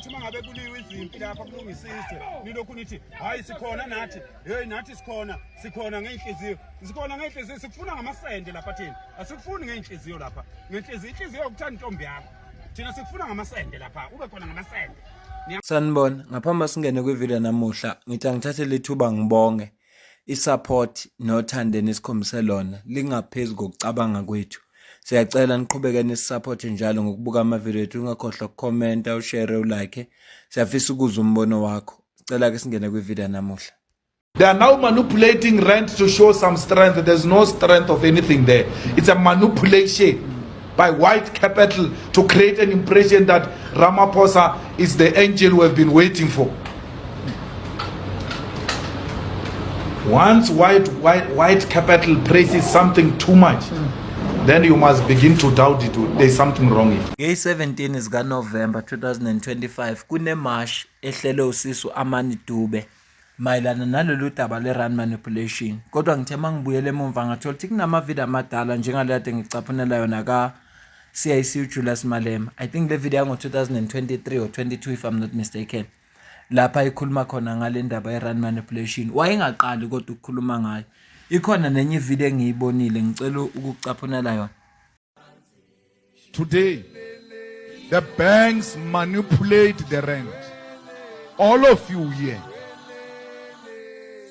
nathi mangabe kuliwe izimpi lapha kulungisiswe nilokhu nithi hayi sikhona nathi hey nathi sikhona ngenhliziyo sikufuna ngamasende lapha thina asikufuni ngenhliziyo lapha inhliziyo yokuthanda intombi yakho thina sikufuna ngamasende lapha ube khona ngamasende. Sanibona, ngaphambi singene kwivideo namuhla ngithi angithathe lethuba ngibonge isupport nothandeni isikhombise lona lingaphezulu kokucabanga kwethu. Siyacela niqhubeke nisupport njalo ngokubuka amavideo ethu, ungakhohlwa ukucomment, ushare, ulike. Siyafisa ukuzwa umbono wakho. Sicela ke singene kwivideo namuhla. They are now manipulating rent to show some strength. There's no strength of anything there. It's a manipulation by white capital to create an impression that Ramaphosa is the angel we have been waiting for. Once white capital praises something too much, then you must begin to doubt it. There's something wrong here. Ngey 17 zika November 2025 kune march ehlele usisu Amani Dube mayelana nalolu daba le rand manipulation. Kodwa ngithe mangibuyele emumva ngathola ukuthi kunama video amadala njengalade ngicaphunela yona ka CIC Julius Malema. I think the video ngo 2023 or 22 if I'm not mistaken. Lapha ikhuluma khona ngale ndaba ye rand manipulation. Wayengaqali kodwa ukukhuluma ngayo. Ikhona nenye video engiyibonile ngicela ukucaphunela yona. Today, the banks manipulate the rent. All of you here.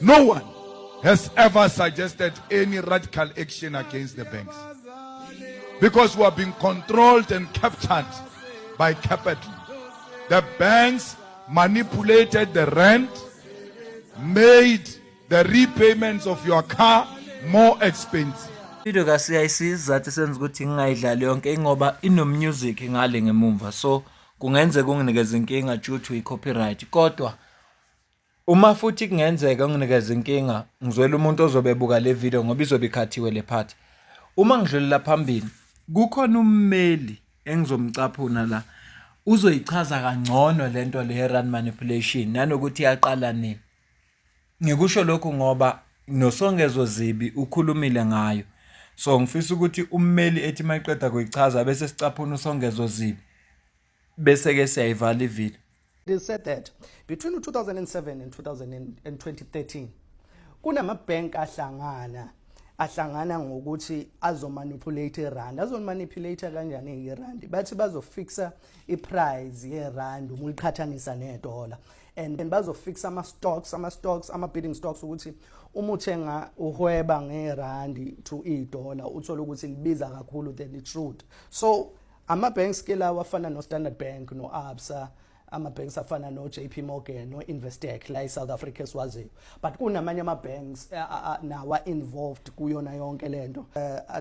No one has ever suggested any radical action against the banks. Because we are being controlled and captured by capital. The banks manipulated the rent, made the repayments of your car more expensive. Video ka CIC zathi senza ukuthi ngingayidlali yonke ingoba music ngale ngemumva, so kungenzeka unginikeze inkinga due to copyright. Kodwa uma futhi kungenzeka unginikeze inkinga, ngizwela umuntu ozobebuka le video ngoba izobe ikhathiwe le part. Uma ngidlulela phambili kukhona ummeli engizomcaphuna la uzoyichaza kangcono lento le rand manipulation nanokuthi yaqala nini. Ngikusho lokho ngoba noSongezo Zibi ukhulumile ngayo, so ngifisa ukuthi ummeli ethi mayiqeda kuyichaza bese sicaphuna uSongezo Zibi bese ke siyayivala ivideo. They said that between 2007 and 2013 kunama-bank ahlangana ngokuthi azomanipulate irand. Azomanipulate kanjani irand? Bathi bazofixa iprice yerand uma uliqhathanisa nedola, and bazofixa ama-bidding stocks ukuthi uma uthenga uhweba ngerandi to idola uthola ukuthi libiza kakhulu than the truth. So ama-banks ke lawa afana no-Standard Bank, no-Absa, ama-banks afana no-JP Morgan, no-Investec la eSouth Africa esiwaziyo, but kunamanye ama-banks nawa involved kuyona yonke lento.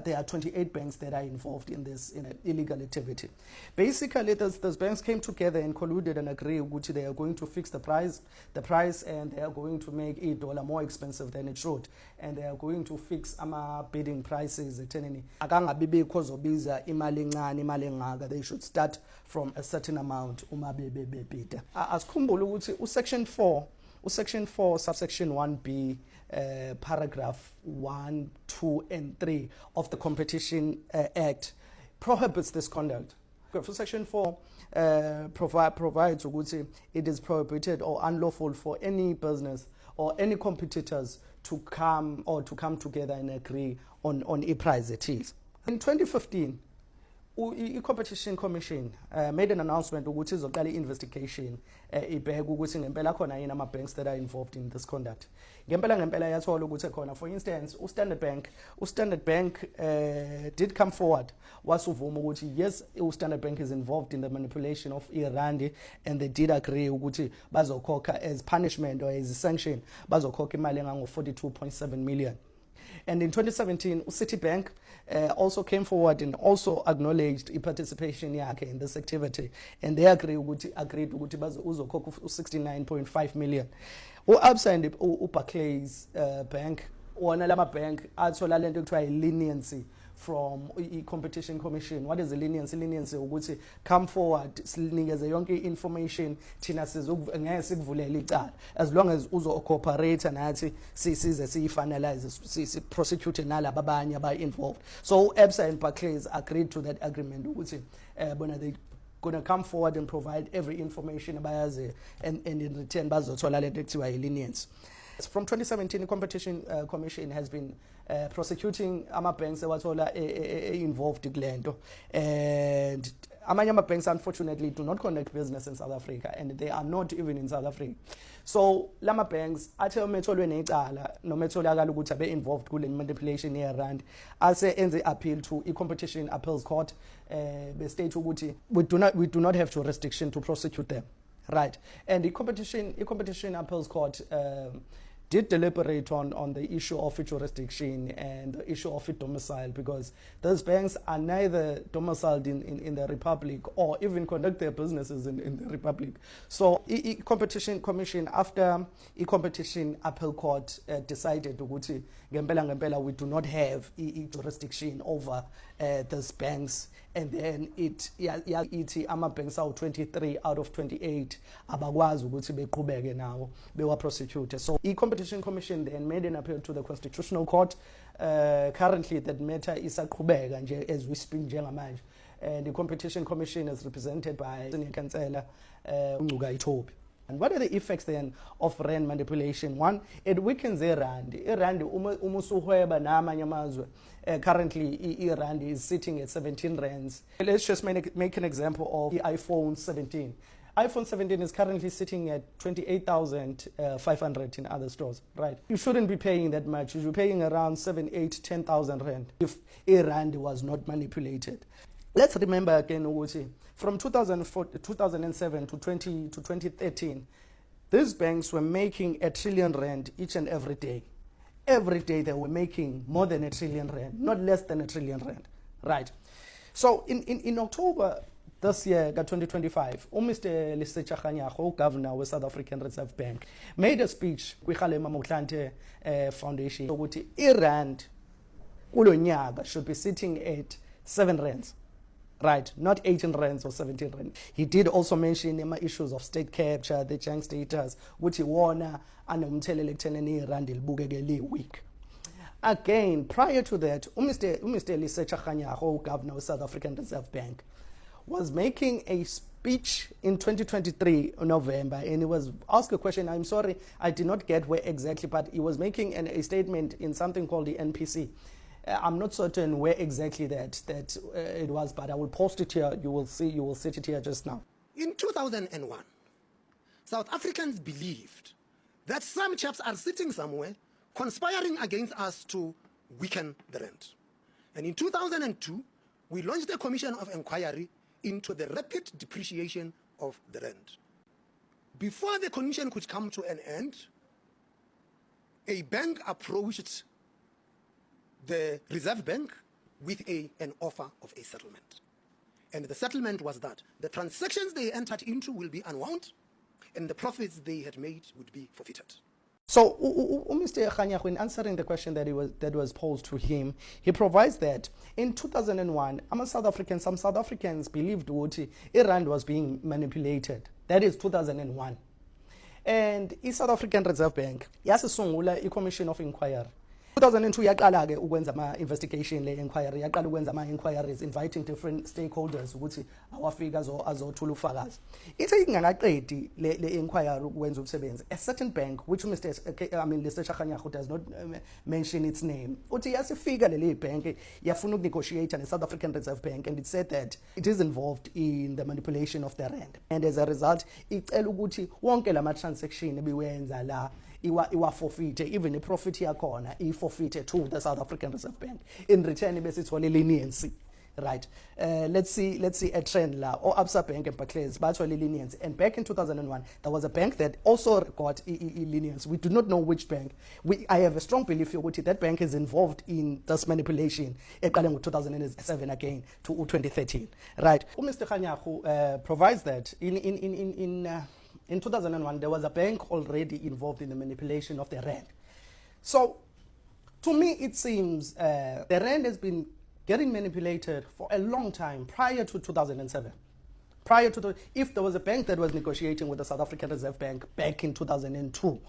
There are 28 banks that are involved in this illegal activity. Basically those banks came together and colluded and agreed ukuthi they are going to fix the price and they are going to make $8 more expensive than it should, and they are going to fix ama-bidding prices ethenini akangabibikho zobiza imali encane imali engaka. They should start from a certain amount uma bebida. Asikhumbule ukuthi usection 4 subsection 1B paragraph 1, 2 and 3 of the Competition Act prohibits this conduct. For section 4 provides ukuthi it is prohibited or unlawful for any business or any competitors to come together and agree on a price it is. In 2015, the Competition Commission made an announcement ukuthi izoqala investigation ibheke ukuthi ngempela khona yini ama-banks that are involved in this conduct. Ngempela yathola ukuthi khona, for instance, uStandard Bank did come forward wasuvuma ukuthi yes, uStandard Bank is involved in the manipulation of irandi, and they did agree ukuthi bazokhokha as punishment or as a sanction bazokhokha imali engango 42.7 million. And in 2017, Citibank also came forward and also acknowledged participation in this activity, and they agreed ukuthi bazokhokha 69.5 million. U-Absa and u-Barclays Bank, wona lama bank athola lento ekuthiwa leniency from i-Competition Commission. What is the leniency? Leniency ukuthi come forward sinikeze yonke information thina ngeke sikuvulele icala as long as uzo-cooperate nathi size siyi-finalize si-prosecute nalaba abanye aba-involved. So Absa and Barclays agreed to that agreement ukuthi bona going to come forward and provide every information abayazi, and in return bazothola le nto ekuthiwa yi-lenience. From 2017, the Competition Commission has been prosecuting ama-banks ewathola involved kule nto, and amanye ama-banks unfortunately do not conduct business in South Africa, and they are not even in South Africa. So lama banks athe umetholwe necala noma etholakala ukuthi abe involved kule manipulation ye-rand ase enze appeal to i-Competition Appeals Court, be state ukuthi we do not have jurisdiction to prosecute them, right? And the Competition Appeals Court did deliberate on the issue of jurisdiction and the issue of domicile, because those banks are neither domiciled in the Republic or even conduct their businesses in the Republic. So Competition Commission, after the Competition Appeal Court decided ukuthi ngempela we do not have jurisdiction over those banks, and then it ama banks awu 23 out of 28 abakwazi ukuthi beqhubeke nawo bewa prosecute. So Competition Commission then made an appeal to the Constitutional Court. Currently that matter isaqhubeka nje as we speak njengamanje, and the Competition Commission is represented by Kansela Uncuka Itobi. And what are the effects then of rand manipulation? One, it weakens the rand. Umusuhweba namanye amazwe. Currently, rand is sitting at 17 rands. Let's just make an example of the iPhone 17. iPhone 17 is currently sitting at 28,500 in other stores, right? You shouldn't be paying that much. You should be paying around 7, 8, 10,000 rand if a rand was not manipulated. Let's remember again, Uguti, from 2007 to 2013, these banks were making R1 trillion each and every day. Every day they were making more than R1 trillion, not less than R1 trillion, right? So in October this year, 2025, Mr. Lesetja Kganyago, governor of South African Reserve Bank, made a speech with Kgalema Motlanthe Foundation. Uguti, rand kulo nyaka should be sitting at 7 rands. Right, not 18 rands or 17 rands. He did also mention issues of state capture, the junk status, which he won and weak. Again, prior to that, Mr. Lesetja Kganyago, governor of South African Reserve Bank, was making a speech in 2023 November, and he was asked a question. I'm sorry, I did not get where exactly, but he was making a statement in something called the NPC. I'm not certain where exactly that it was, but I will post it here. You will see it here just now. In 2001, South Africans believed that some chaps are sitting somewhere conspiring against us to weaken the rand. And in 2002, we launched a commission of inquiry into the rapid depreciation of the rand. Before the commission could come to an end, a bank approached the Reserve Bank with an offer of a settlement. And the settlement was that the transactions they entered into will be unwound, and the profits they had made would be forfeited. So, Mr. Kganyago, in answering the question that was posed to him, he provides that in 2001, some South Africans believed that Iran was being manipulated. That is 2001. And the South African Reserve Bank, yasisungula a commission of inquiry. 2002 yaqala ke ukwenza ama investigation le inquiry, yaqala ukwenza ama inquiries inviting different stakeholders ukuthi awafika azothula ufakazi. Ithe ingakaqedi le inquiry ukwenza umsebenzi, a certain bank which Lesetja Kganyago does not mention its name, uthi yasifika le bank yafuna ukunegotiate ne South African Reserve Bank, and it said that it is involved in the manipulation of the rand, and as a result icela ukuthi wonke lama transaction ebiwenza la iwa forfeit, even the profit yakhona forfeited to the South African Reserve Bank. In return besithole leniency, right? Let's see a trend la or Absa Bank and Barclays bathole leniency, and back in 2001 there was a bank that also got leniency. We do not know which bank. I have a strong belief that bank is involved in this manipulation eqale 2007 again to 2013, right? Mr. Kganyago provides that in 2001, there was a bank already involved in the manipulation of the rand. So, to me, it seems the rand has been getting manipulated for a long time prior to 2007. If there was a bank that was negotiating with the South African Reserve Bank back in 2002,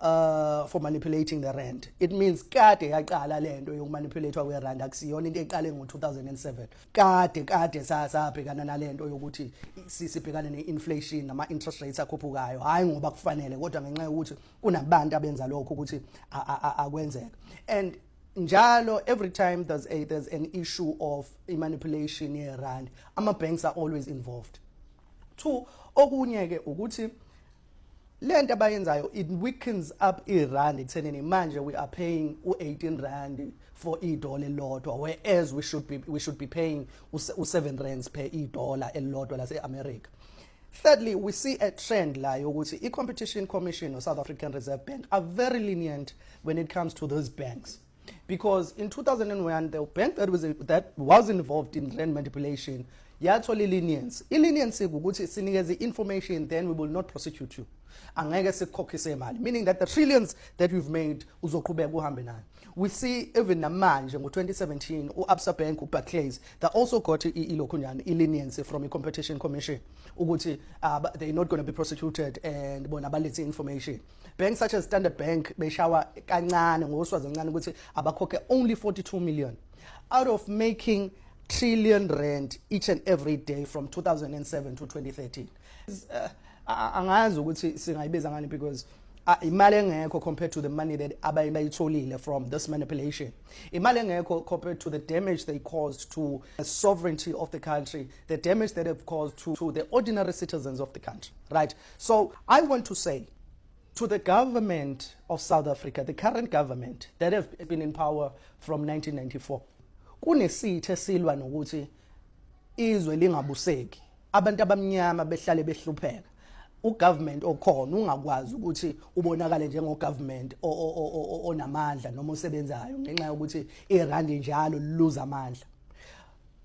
for manipulating the rand. It means kade yaqala lento yokumanipulate kwerand akusiyona into eqale ngo-2007. Kade sabhekana nalento yokuthi sibhekane ne-inflation nama-interest rates akhuphukayo, hayi ngoba kufanele kodwa ngenxa yokuthi kunabantu abenza lokho ukuthi akwenzeka. And njalo every time there's an issue of manipulation ye-rand, ama-banks are always involved. Two, okunye ke ukuthi lento abayenzayo, it weakens up irand ekuthenini manje we are paying u-18 rand for idollar elilodwa, whereas we should be paying u7 rands per idollar elilodwa lase-America. Thirdly, we see a trend la yokuthi i-Competition Commission or South African Reserve Bank are very lenient when it comes to those banks. Because in 2001, the bank that was involved in rand manipulation, yathola leniency. Leniency ukuthi sinikeze information, then we will not prosecute you. Angeke sikukhokhise imali, meaning that the trillions that we've made uzoqhubeka uhambe nayo. We see even namanje ngo-2017 u-Absa Bank, u-Barclays, they also got leniency from the Competition Commission ukuthi they're not going to be prosecuted and bona balethe information. Banks such as Standard Bank beshawa kancane ngoswazi kancane ukuthi abakhokhe only 42 million out of making trillion rand each and every day from 2007 to 2013. Angazi ukuthi singayibiza ngani because imali engekho compared to the money that abayitholile from this manipulation. Imali engekho compared to the damage they caused to the sovereignty of the country, the damage that have caused to the ordinary citizens of the country, right? So I want to say to the government of South Africa, the current government that have been in power from 1994, kunesithe esilwa nokuthi izwe lingabuseki, abantu abamnyama behlale behlupheka, ugovernment okhona ungakwazi ukuthi ubonakale njengogovernment onamandla noma osebenzayo ngenxa yokuthi irand njalo lose amandla.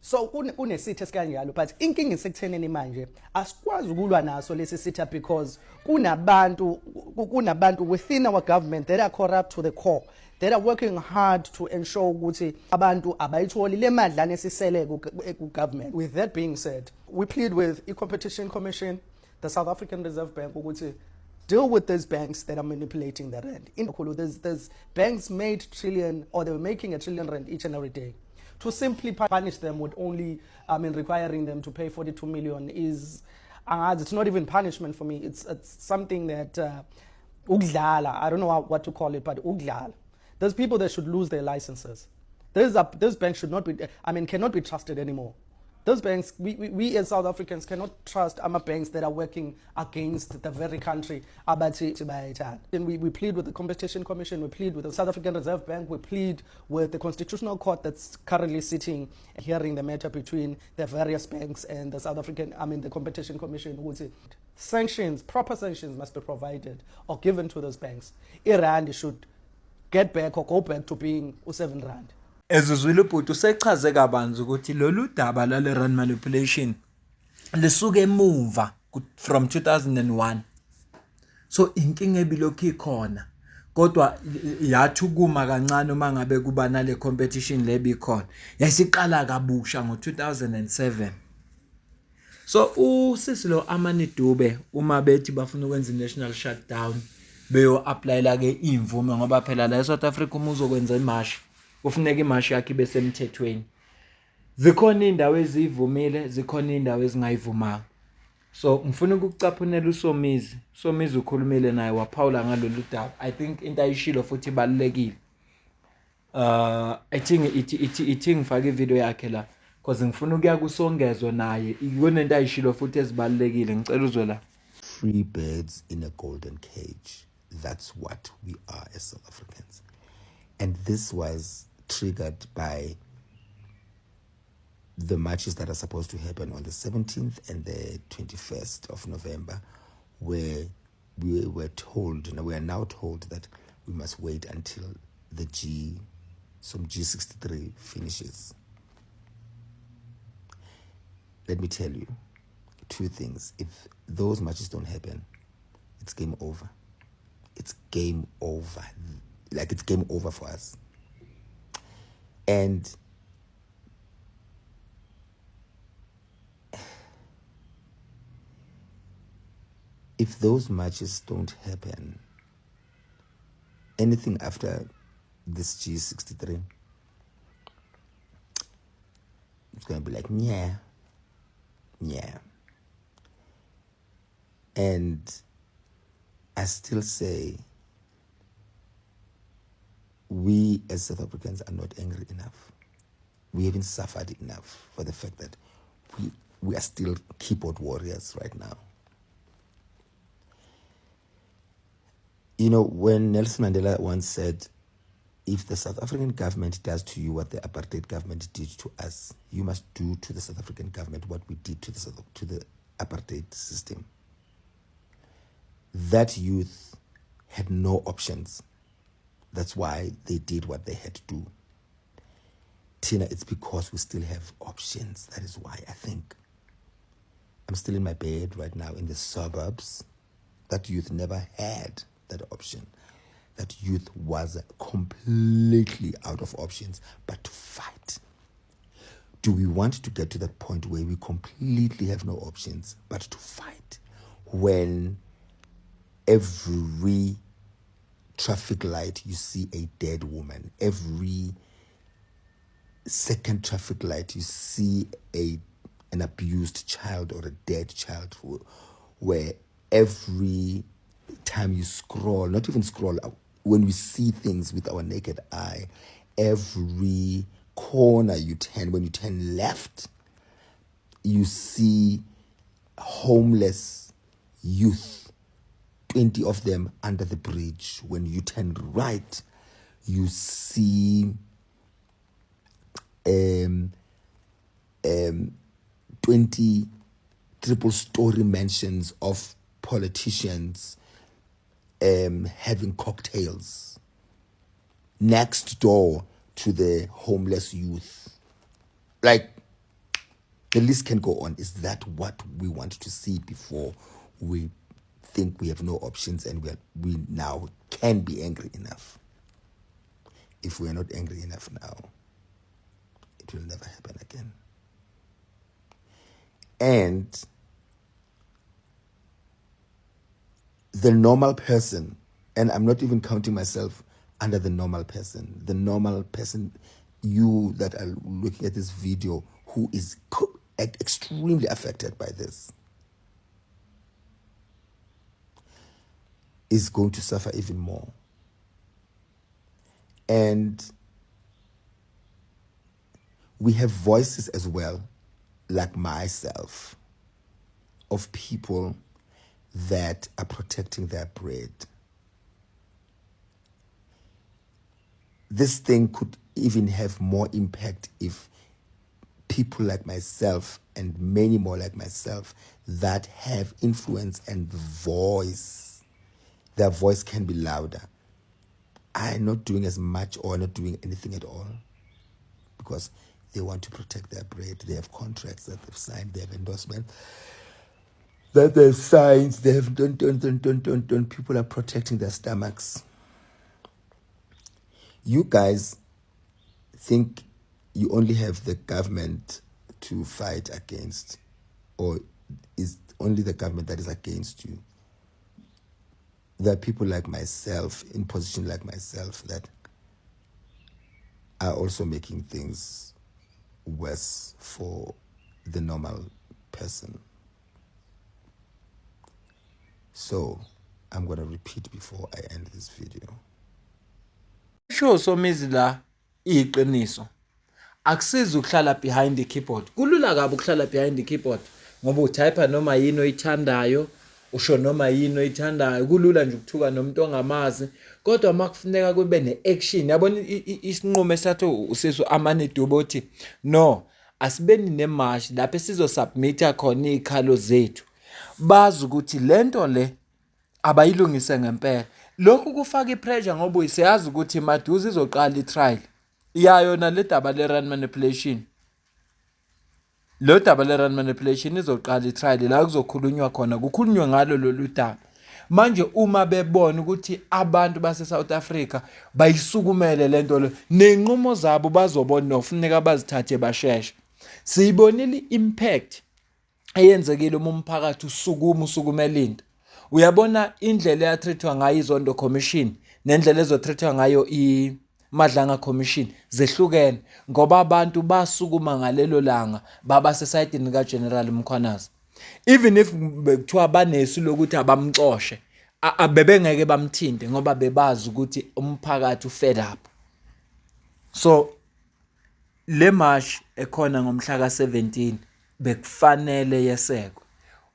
So kunesithe esikanjalo, but inkinga isekutheneni manje asikwazi ukulwa naso lesi sitha because kunabantu within our government that are corrupt to the core, that are working hard to ensure ukuthi abantu abayitholi le madlana esisele ku-government. With that being said, we plead with i-Competition Commission, the South African Reserve Bank, ukuthi deal with these banks that are manipulating the rand. There's banks made trillion, or they were making a trillion rand each and every day. To simply punish them with only, requiring them to pay 42 million is, it's not even punishment for me. It's something that, ugdlala, I don't know what to call it, but ugdlala. There's people that should lose their licenses. Those banks should not be, cannot be trusted anymore. Those banks, we as South Africans cannot trust banks that are working against the very country. Then we plead with the Competition Commission, we plead with the South African Reserve Bank, we plead with the Constitutional Court that's currently sitting, hearing the matter between the various banks and the the Competition Commission. Sanctions, proper sanctions must be provided or given to those banks. Irand should get back or go back to being 7 rand. Ezuzwile ubhuti usechaze kabanzi ukuthi lolu daba lale rand manipulation lisuke emuva from 2001. So inkinga ebilokhu ikhona kodwa yathukuma kancane uma ngabe kuba nale competition lebikhona. Yasiqala kabusha ngo-2007. So usisilo Amani Dube uma bethi bafuna ukwenza national shutdown beyo applyela ke imvume ngoba phela la eSouth Africa uma uzokwenza imashi kufuneka imashi yakhe besemthethweni. Zikhona indawo ezivumile, zikhona indawo ezingayivumanga. So ngifuna ukucaphunela uSomizi ukhulumile naye waphawula ngalolu daba. I think into ayishilo futhi ibalekile. I think ithi ngifake ivideo yakhe la because ngifuna ukuya kusongezwe naye. Ikonento ayishilo futhi ezibalekile ngicela uzwe la. Free birds in a golden cage. That's what we are as South Africans. And this was triggered by the marches that are supposed to happen on the 17th and the 21st of November, where we were told, and we are now told that we must wait until the G63 finishes. Let me tell you two things. If those marches don't happen, it's game over. It's game over. Like, it's game over for us. And if those marches don't happen, anything after this G63, it's going to be like, yeah. And I still say, we as South Africans are not angry enough. We haven't suffered enough for the fact that we are still keyboard warriors right now. You know, when Nelson Mandela once said, if the South African government does to you what the apartheid government did to us, you must do to the South African government what we did to the apartheid system. That youth had no options. That's why they did what they had to do. Tina, it's because we still have options. That is why I think I'm still in my bed right now in the suburbs. That youth never had that option. That youth was completely out of options but to fight. Do we want to get to that point where we completely have no options but to fight? When every traffic light you see a dead woman, every second traffic light you see an abused child or a dead child, where every time you scroll, not even scroll, when we see things with our naked eye, every corner you turn, when you turn left, you see homeless youth, 20 of them under the bridge. When you turn right, you see 20 triple-story mansions of politicians having cocktails next door to the homeless youth. Like, the list can go on. Is that what we want to see before we think we have no options and we now can be angry enough? If we are not angry enough now, it will never happen again. And the normal person, and I'm not even counting myself under the normal person, you that are looking at this video, who is extremely affected by this, is going to suffer even more. And we have voices as well, like myself, of people that are protecting their bread. This thing could even have more impact if people like myself and many more like myself that have influence and voice, their voice can be louder, are not doing as much or not doing anything at all because they want to protect their bread. They have contracts that they've signed, they have endorsements that they've signed, they have done. People are protecting their stomachs. You guys think you only have the government to fight against, or is only the government that is against you? There are people like myself, in position like myself, that are also making things worse for the normal person. So I'm going to repeat before I end this video. Sure, somizi la iqiniso. Akusizi ukuhlala behind the keyboard. Kulula kabi ukuhlala behind the keyboard ngoba utype noma yini oyithandayo, usho noma yini oyithandayo. Kulula nje ukuthuka nomuntu ongamazi, kodwa makufuneka kube neaction. Yabona isinqumo esathi usizwe Amani Dube uthi no, asibeni nemarch lapho sizosubmita khona izikhalo zethu. Bazi ukuthi lento le abayilungise ngempela. Lokhu kufaka ipressure ngoba uyazi ukuthi Maduze izoqala itrial yayo nale daba le-rand manipulation. Lo daba le-rand manipulation izoqala itrial la kuzokhulunywa khona, kukhulunywe ngalo lolu daba. Manje uma bebona ukuthi abantu base South Africa bayisukumele lento le, nenqumo zabo bazobona nofuneka bazithathe basheshe. Siyibonile impact eyenzekile uma umphakathi usukumela into. Uyabona indlela eyatreatwa ngayo iZondo Commission nendlela ezotreathwa ngayo imadlanga commission zehlukene ngoba abantu basukuma ngalelo langa baba sesayidini kaGeneral Mkhwanazi. Even if bekuthiwa banesu lokuthi abamxoshe abebengeke bamthinte ngoba bebazi ukuthi umphakathi ufed up. So le march ekhona ngomhla ka-17 bekufanele yesekwe.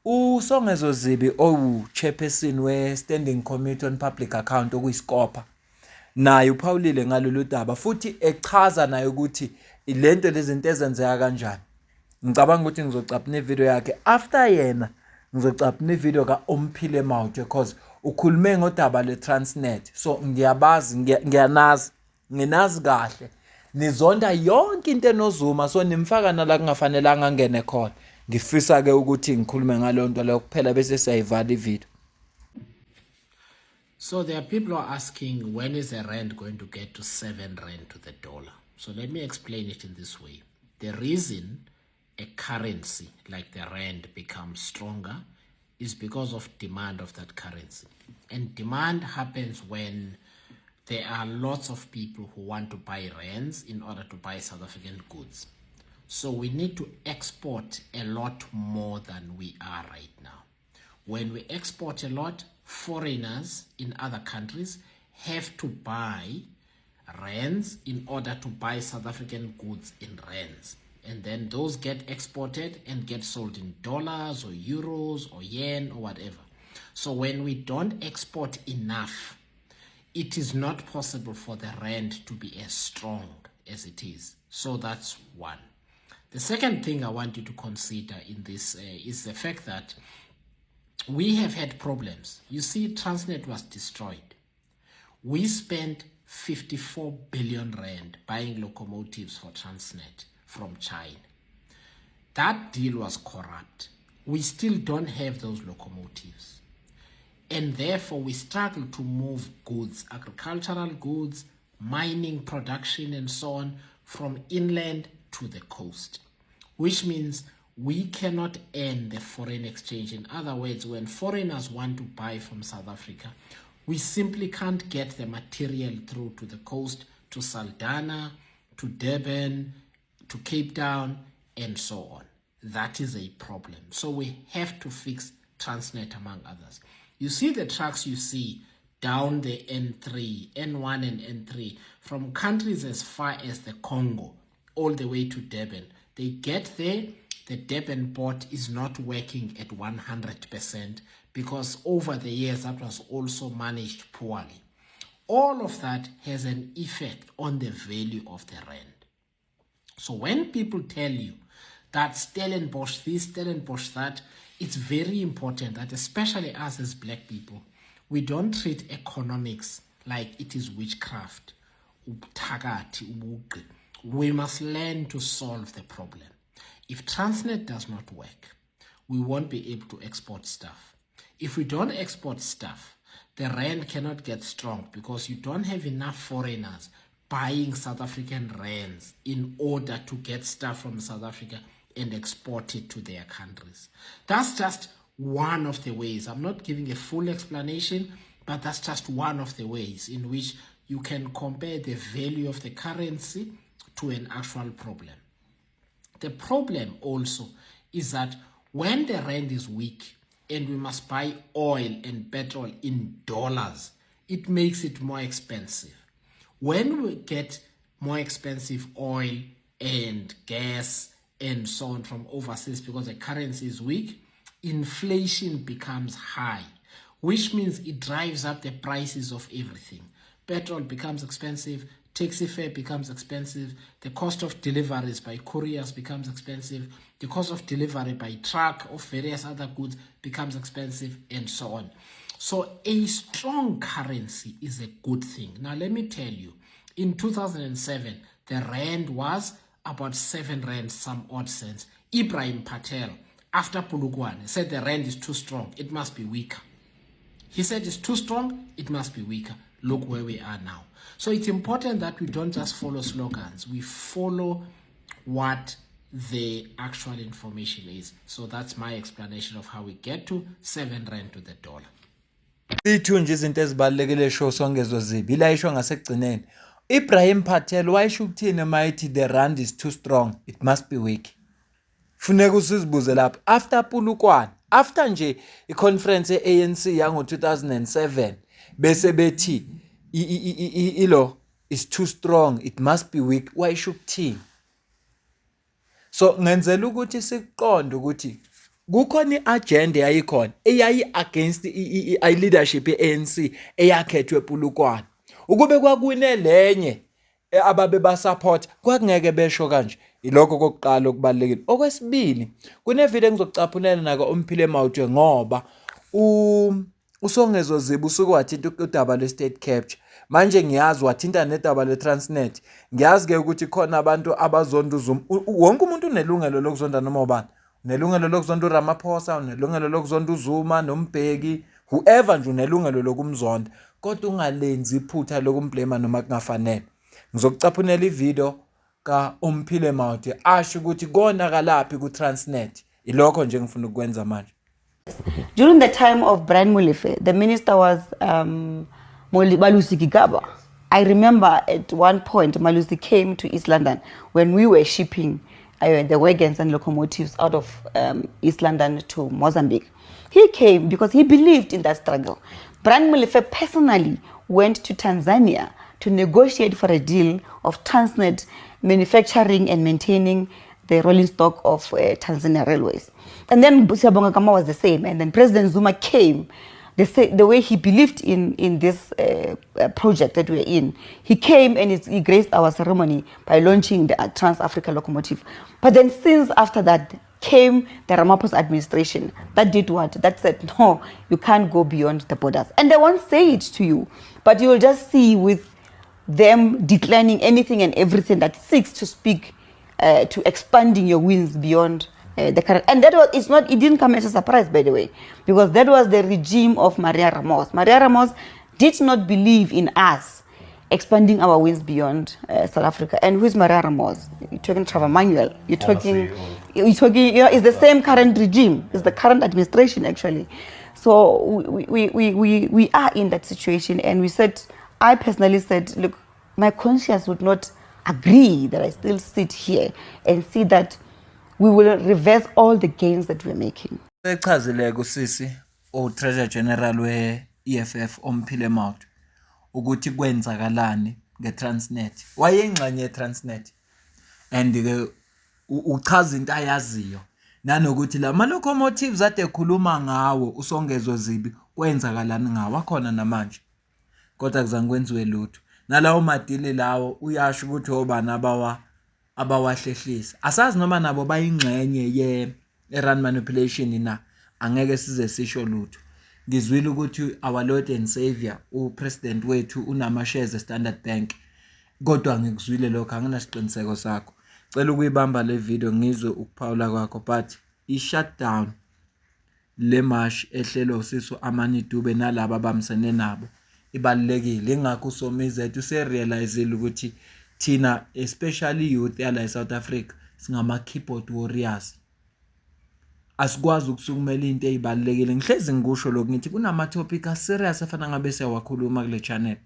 uSongezo Zibi chairperson we-Standing Committee on Public Account okuyiSkopa naye uphawulile ngalolu daba futhi echaza naye ukuthi ilento lezinto ezenzeka kanjani. Ngicabanga ukuthi ngizocapha nevideo yakhe after yena ngizocapha nevideo kaOmphile Mawutshe because ukhulume ngodaba le-Transnet. So ngiyabazi nginazi kahle nizonda yonke into enozuma so nimfaka nala kungafanelanga angene khona. Ngifisa ke ukuthi ngikhulume ngalo nto leyo kuphela bese siyayivala ivideo. So there are people who are asking, when is the rand going to get to 7 rand to the dollar? So let me explain it in this way. The reason a currency like the rand becomes stronger is because of demand of that currency. And demand happens when there are lots of people who want to buy rands in order to buy South African goods. So we need to export a lot more than we are right now. When we export a lot, foreigners in other countries have to buy rands in order to buy South African goods in rands. And then those get exported and get sold in dollars or euros or yen or whatever. So when we don't export enough, it is not possible for the rand to be as strong as it is. So that's one. The second thing I want you to consider in this is the fact that we have had problems. You see, Transnet was destroyed. We spent 54 billion rand buying locomotives for Transnet from China. That deal was corrupt. We still don't have those locomotives. And therefore, we struggle to move goods, agricultural goods, mining, production, and so on, from inland to the coast, which means we cannot earn the foreign exchange. In other words, when foreigners want to buy from South Africa, we simply can't get the material through to the coast, to Saldanha, to Durban, to Cape Town, and so on. That is a problem. So we have to fix Transnet, among others. You see the trucks you see down the N3, N1 and N3, from countries as far as the Congo, all the way to Durban. They get there, the Durban port is not working at 100% because over the years that was also managed poorly. All of that has an effect on the value of the rand. So when people tell you that Stellenbosch this, Stellenbosch that, it's very important that especially us as black people, we don't treat economics like it is witchcraft. We must learn to solve the problem. If Transnet does not work, we won't be able to export stuff. If we don't export stuff, the rand cannot get strong because you don't have enough foreigners buying South African rands in order to get stuff from South Africa and export it to their countries. That's just one of the ways. I'm not giving a full explanation, but that's just one of the ways in which you can compare the value of the currency to an actual problem. The problem also is that when the rand is weak and we must buy oil and petrol in dollars, it makes it more expensive. When we get more expensive oil and gas and so on from overseas because the currency is weak, inflation becomes high, which means it drives up the prices of everything. Petrol becomes expensive, taxi fare becomes expensive, the cost of deliveries by couriers becomes expensive, the cost of delivery by truck of various other goods becomes expensive, and so on. So a strong currency is a good thing. Now let me tell you, in 2007, the rand was about 7 rand some odd cents. Ibrahim Patel, after Polokwane, said the rand is too strong, it must be weaker. He said it's too strong, it must be weaker. Look where we are now. So it's important that we don't just follow slogans, we follow what the actual information is. So that's my explanation of how we get to 7 rand to the dollar. Ithunje izinto ezibalekile show songezo zibi ila isho ngasekugcineni Ibrahim Patel wayisho ukuthini mayithi the rand is too strong it must be weak. Funeka usizibuze lapho after Polokwane after nje iconference yeANC yango 2007 bese bethi ilo is too strong it must be weak wayisho ukuthini. So ngenzela ukuthi sikuqonde ukuthi kukhona iagenda yayikhona eyayi against leadership yeANC eyakhethwe ePolokwane ukube kwakuwine lenye ababe basupport kwakungeke besho kanje ilokho kokuqala okubalekile. Okwesibili kunevideo engizocaphulela naka umphile mawuthe ngoba usongezo zibu usuke wathinta udaba lwe-state capture manje ngiyazi wathinta nedaba le-Transnet ngiyazi ke ukuthi khona abantu abazonda uZuma wonke umuntu unelungelo lokuzonda noma ubani unelungelo lokuzonda uRamaphosa unelungelo lokuzonda uZuma noMbeki whoever nje unelungelo lokumzonda kodwa ungalenzi iphutha lokumblema noma kungafanele. Ngizokucaphunela ivideo ka umphile mawuthe asho ukuthi konakalapi ku-Transnet ilokho nje ngifuna ukwenza manje. During the time of Brian Molefe, the minister was Malusi Gigaba. I remember at one point Malusi came to East London when we were shipping the wagons and locomotives out of East London to Mozambique. He came because he believed in that struggle. Brian Molefe personally went to Tanzania to negotiate for a deal of Transnet manufacturing and maintaining the rolling stock of Tanzania Railways. And then Siyabonga Kama was the same. And then President Zuma came, the way he believed in this project that we're in. He came and he graced our ceremony by launching the Trans-Africa locomotive. But then since after that came the Ramaphosa administration that did what? That said, no, you can't go beyond the borders. And they won't say it to you, but you will just see with them declining anything and everything that seeks to speak to expanding your wings beyond the current. And that was, it didn't come as a surprise, by the way, because that was the regime of Maria Ramos. Maria Ramos did not believe in us expanding our wings beyond South Africa. And who's Maria Ramos? You're talking Trevor Manuel. You're talking, it's the same current regime. It's the current administration, actually. So we are in that situation. And we said, I personally said, look, my conscience would not agree that I still sit here and see that we will reverse all the gains that we're making. Echazile kusisi Treasurer General we-EFF Omphile Mawuthe ukuthi kwenzakalani ngeTransnet. Wayengxenye yeTransnet and ke uchaza into ayaziyo nanokuthi lama locomotives ade ekhuluma ngawo usongezo zibi kwenzakalani ngawo akhona namanje. Kodwa kuzange kwenziwe lutho. Nalawo madili lawo uyasho ukuthi obani abawahlehlisa. Asazi noma nabo bayingxenye ye-rand manipulation na angeke size sisho lutho. Ngizwile ukuthi our Lord and Savior upresident wethu unama shares eStandard Bank. Kodwa ngikuzwile lokho anginasiqiniseko sakho. Cela ukuyibamba le video ngizwe ukuphawula kwakho but i-shutdown le march ehlelo usiso Amani Dube nalabo abamsene nabo ibalekile ingakho uSomizethu userealizile ukuthi thina especially youth yala eSouth Africa singama keyboard warriors asikwazi ukusukumela into ezibalekile. Ngihlezi ngikusho lokho ngithi kunama topic serious afana ngabe siyawakhuluma kule channel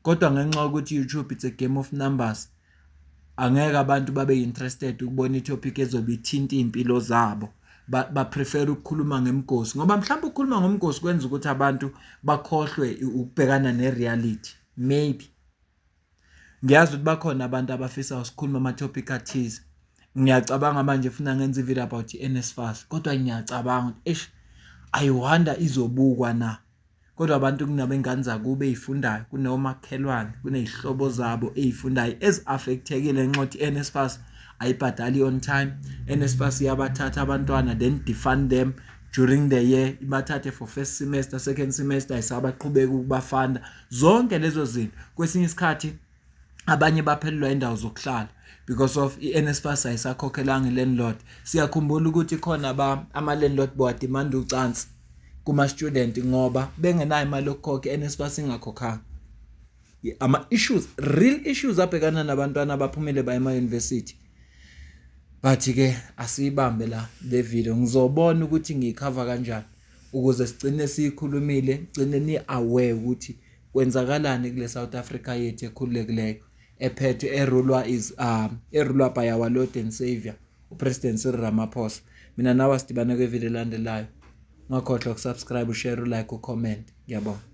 kodwa ngenxa ukuthi YouTube it's a game of numbers angeke abantu babe interested ukubona itopic ezobe ithinta impilo zabo ba prefer ukukhuluma ngemgosi ngoba mhlawumbe ukukhuluma ngomgosi kwenza ukuthi abantu bakhohlwe ukubhekana nereality. Maybe ngiyazi ukuthi bakhona abantu abafisa ukukhuluma ama topic athize. Ngiyacabanga manje funa ngenze video about NSFAS kodwa ngiyacabanga I wonder izobukwa na. Kodwa abantu kunabengane zakube ezifundayo kunomakhelwane kunezihlobo zabo ezifundayo eziaffectekile ngenxa ukuthi NSFAS ayibhadali on time. NSFAS yabathatha abantwana then defund them during the year ibathathe for first semester second semester isabaqhubeka ukubafanda zonke lezo zinto. Kwesinye isikhathi abanye baphelelwa indawo zokuhlala because of NSFAS ayisakhokhelanga landlord. Siyakhumbula ukuthi khona ama landlord bowademand ucansi kuma student ngoba bengenayo imali yokukhokha NSFAS ingakhokhanga. Ama issues, real issues abhekana nabantwana abaphumile ba ema university. Bathi ke asibambe la le video ngizobona ukuthi ngiyicover kanjani ukuze sigcine sikhulumile, gcine ni aware ukuthi kwenzakalani kule South Africa yethu ekhululekileyo ephethe erulwa by our Lord and Savior uPresident Cyril Ramaphosa. Mina nawe sidibane kwivideo elandelayo. Ungakhohlwa ukusubscribe, ushare, ulike, ucomment. Ngiyabonga.